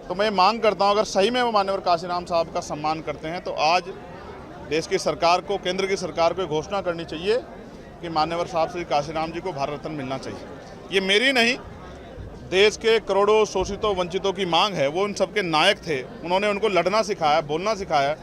तो मैं मांग करता हूं, अगर सही में वो माननीय काशीराम साहब का सम्मान करते हैं तो आज देश की सरकार को, केंद्र की सरकार को घोषणा करनी चाहिए कि मान्यवर साहब श्री काशीराम जी को भारत रत्न मिलना चाहिए। ये मेरी नहीं, देश के करोड़ों शोषितों वंचितों की मांग है। वो उन सबके नायक थे, उन्होंने उनको लड़ना सिखाया, बोलना सिखाया।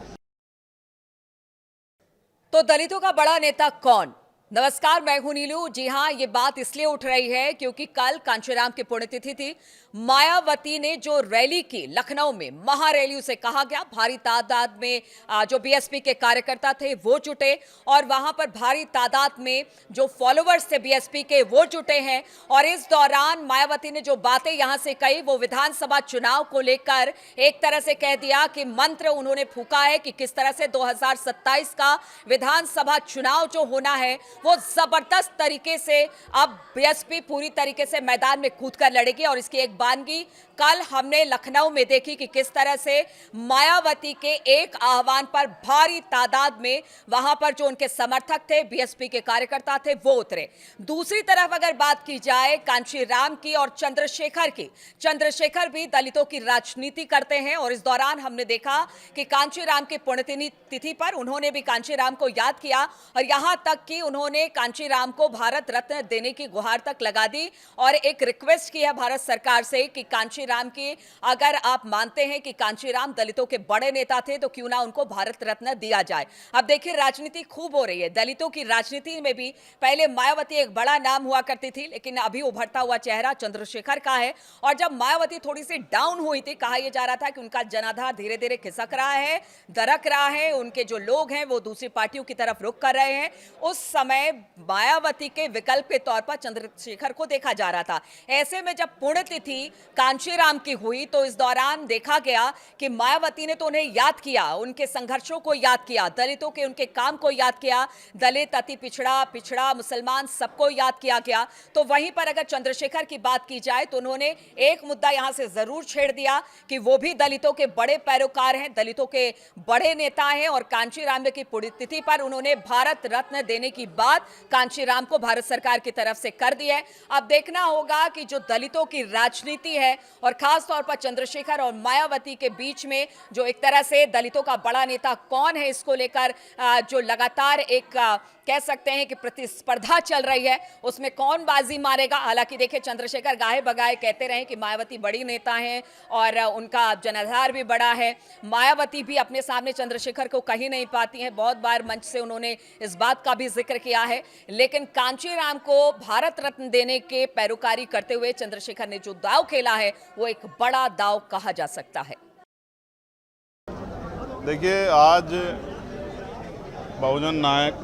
तो दलितों का बड़ा नेता कौन? नमस्कार, मैं हूं नीलू। जी हां, ये बात इसलिए उठ रही है क्योंकि कल कांशीराम की पुण्यतिथि थी। मायावती ने जो रैली की लखनऊ में, महारैली उसे कहा गया, भारी तादाद में जो बीएसपी के कार्यकर्ता थे वो जुटे और वहां पर भारी तादाद में जो फॉलोअर्स थे बीएसपी के वो जुटे हैं। और इस दौरान मायावती ने जो बातें यहां से कही वो विधानसभा चुनाव को लेकर एक तरह से कह दिया कि मंत्र उन्होंने फूका है कि किस तरह से 2027 का विधानसभा चुनाव जो होना है वो जबरदस्त तरीके से अब बीएसपी पूरी तरीके से मैदान में कूदकर लड़ेगी। और इसकी एक बानगी कल हमने लखनऊ में देखी कि किस तरह से मायावती के एक आह्वान पर भारी तादाद में वहां पर जो उनके समर्थक थे, बीएसपी के कार्यकर्ता थे, वो उतरे। दूसरी तरफ अगर बात की जाए कांशीराम की और चंद्रशेखर की, चंद्रशेखर भी दलितों की राजनीति करते हैं और इस दौरान हमने देखा कि कांशीराम की पुण्यतिथि पर उन्होंने भी कांशीराम को याद किया और यहां तक कि उन्होंने कांशीराम को भारत रत्न देने की गुहार तक लगा दी और एक रिक्वेस्ट की है भारत सरकार से कि कांशीराम की, अगर आप मानते हैं कि कांशीराम दलितों के बड़े नेता थे तो क्यों ना उनको भारत रत्न दिया जाए। अब देखिए, राजनीति खूब हो रही है दलितों की राजनीति में भी। पहले मायावती एक बड़ा नाम हुआ करती थी, लेकिन अभी उभरता हुआ चेहरा चंद्रशेखर का है। और जब मायावती थोड़ी सी डाउन हुई थी, कहा यह जा रहा था कि उनका जनाधार धीरे धीरे खिसक रहा है, दरक रहा है, उनके जो लोग हैं वो दूसरी पार्टियों की तरफ रुख कर रहे हैं। उस समय मायावती के विकल्प के तौर पर चंद्रशेखर को देखा जा रहा था। ऐसे में जब पुण्यतिथि कांशीराम की हुई तो इस दौरान देखा गया कि मायावती ने तो उन्हें याद किया, उनके संघर्षों को याद किया, दलितों के उनके काम को याद किया, दलित, अति पिछड़ा, पिछड़ा, मुसलमान, सबको याद किया गया। तो वहीं पर अगर चंद्रशेखर की बात की जाए तो उन्होंने एक मुद्दा यहां से जरूर छेड़ दिया कि वो भी दलितों के बड़े पैरोकार हैं, दलितों के बड़े नेता हैं और कांशीराम की पुण्यतिथि पर उन्होंने भारत रत्न देने की बात कांशीराम को भारत सरकार की तरफ से कर दी है। अब देखना होगा कि जो दलितों की राजनीति है और खास तौर पर चंद्रशेखर और मायावती के बीच में जो एक तरह से दलितों का बड़ा नेता कौन है, इसको लेकर जो लगातार एक कह सकते हैं कि प्रतिस्पर्धा चल रही है, उसमें कौन बाजी मारेगा। हालांकि देखिए, चंद्रशेखर गाहे बगाए कहते रहे कि मायावती बड़ी नेता हैं और उनका जनाधार भी बड़ा है। मायावती भी अपने सामने चंद्रशेखर को कहीं नहीं पाती हैं, बहुत बार मंच से उन्होंने इस बात का भी जिक्र किया है। लेकिन कांशीराम को भारत रत्न देने के पैरोकारी करते हुए चंद्रशेखर ने जो दांव खेला है वो एक बड़ा दांव कहा जा सकता है। देखिए, आज बहुजन नायक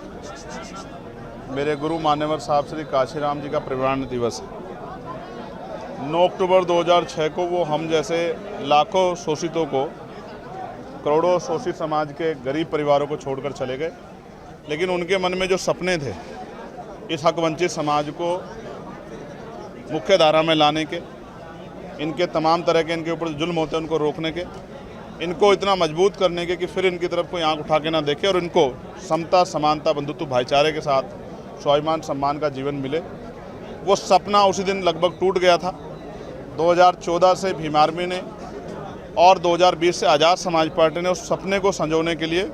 मेरे गुरु मान्यवर साहब श्री काशीराम जी का परिनिर्वाण दिवस है। 9 अक्टूबर 2006 को वो हम जैसे लाखों शोषितों को, करोड़ों शोषित समाज के गरीब परिवारों को छोड़कर चले गए। लेकिन उनके मन में जो सपने थे इस हक वंचित समाज को मुख्य धारा में लाने के, इनके तमाम तरह के इनके ऊपर जुल्म होते हैं उनको रोकने के, इनको इतना मजबूत करने के कि फिर इनकी तरफ कोई आंख उठा के ना देखे और इनको समता, समानता, बंधुत्व, भाईचारे के साथ स्वाभिमान सम्मान का जीवन मिले, वो सपना उसी दिन लगभग टूट गया था। 2014 से भीम आर्मी ने और 2020 से आज़ाद समाज पार्टी ने उस सपने को संजोने के लिए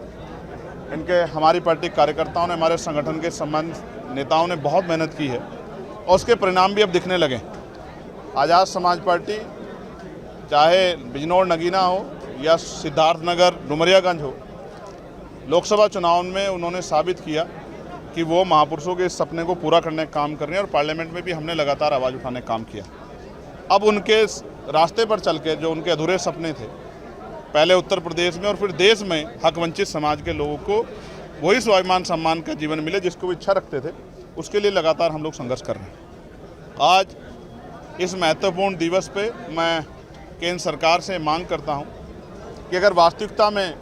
हमारी पार्टी कार्यकर्ताओं ने, हमारे संगठन के सम्मानित नेताओं ने बहुत मेहनत की है और उसके परिणाम भी अब दिखने लगे। आज़ाद समाज पार्टी चाहे बिजनौर नगीना हो या सिद्धार्थनगर डुमरियागंज हो, लोकसभा चुनाव में उन्होंने साबित किया कि वो महापुरुषों के इस सपने को पूरा करने का काम कर रहे हैं और पार्लियामेंट में भी हमने लगातार आवाज़ उठाने का काम किया। अब उनके रास्ते पर चल के जो उनके अधूरे सपने थे, पहले उत्तर प्रदेश में और फिर देश में हक वंचित समाज के लोगों को वही स्वाभिमान सम्मान का जीवन मिले जिसको वो इच्छा रखते थे, उसके लिए लगातार हम लोग संघर्ष कर रहे हैं। आज इस महत्वपूर्ण दिवस पे मैं केंद्र सरकार से मांग करता हूं कि अगर वास्तविकता में,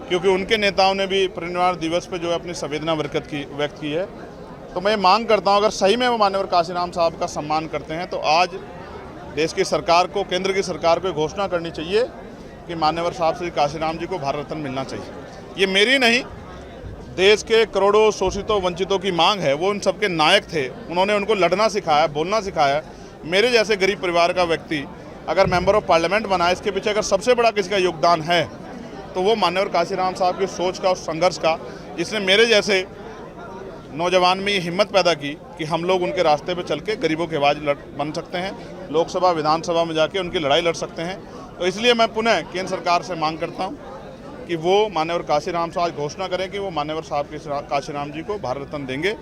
क्योंकि उनके नेताओं ने भी परिनिर्वाण दिवस पे जो है अपनी संवेदना व्यक्त की है, तो मैं मांग करता हूं अगर सही में वो माननीय काशीराम साहब का सम्मान करते हैं तो आज देश की सरकार को, केंद्र की सरकार को घोषणा करनी चाहिए कि मान्यवर साहब श्री काशीराम जी को भारत रत्न मिलना चाहिए। ये मेरी नहीं, देश के करोड़ों शोषितों वंचितों की मांग है। वो उन सबके नायक थे, उन्होंने उनको लड़ना सिखाया, बोलना सिखाया। मेरे जैसे गरीब परिवार का व्यक्ति अगर मेंबर ऑफ पार्लियामेंट बना है, इसके पीछे अगर सबसे बड़ा किसी का योगदान है तो वो माननीय काशीराम साहब की सोच का और संघर्ष का, जिसने मेरे जैसे नौजवान में ये हिम्मत पैदा की कि हम लोग उनके रास्ते पे चल के गरीबों की आवाज़ बन सकते हैं, लोकसभा विधानसभा में जाके उनकी लड़ाई लड़ सकते हैं। तो इसलिए मैं पुनः केंद्र सरकार से मांग करता हूँ कि वो माननीय काशीराम साहब घोषणा करें कि वो माननीय साहब काशीराम जी को भारत रत्न देंगे।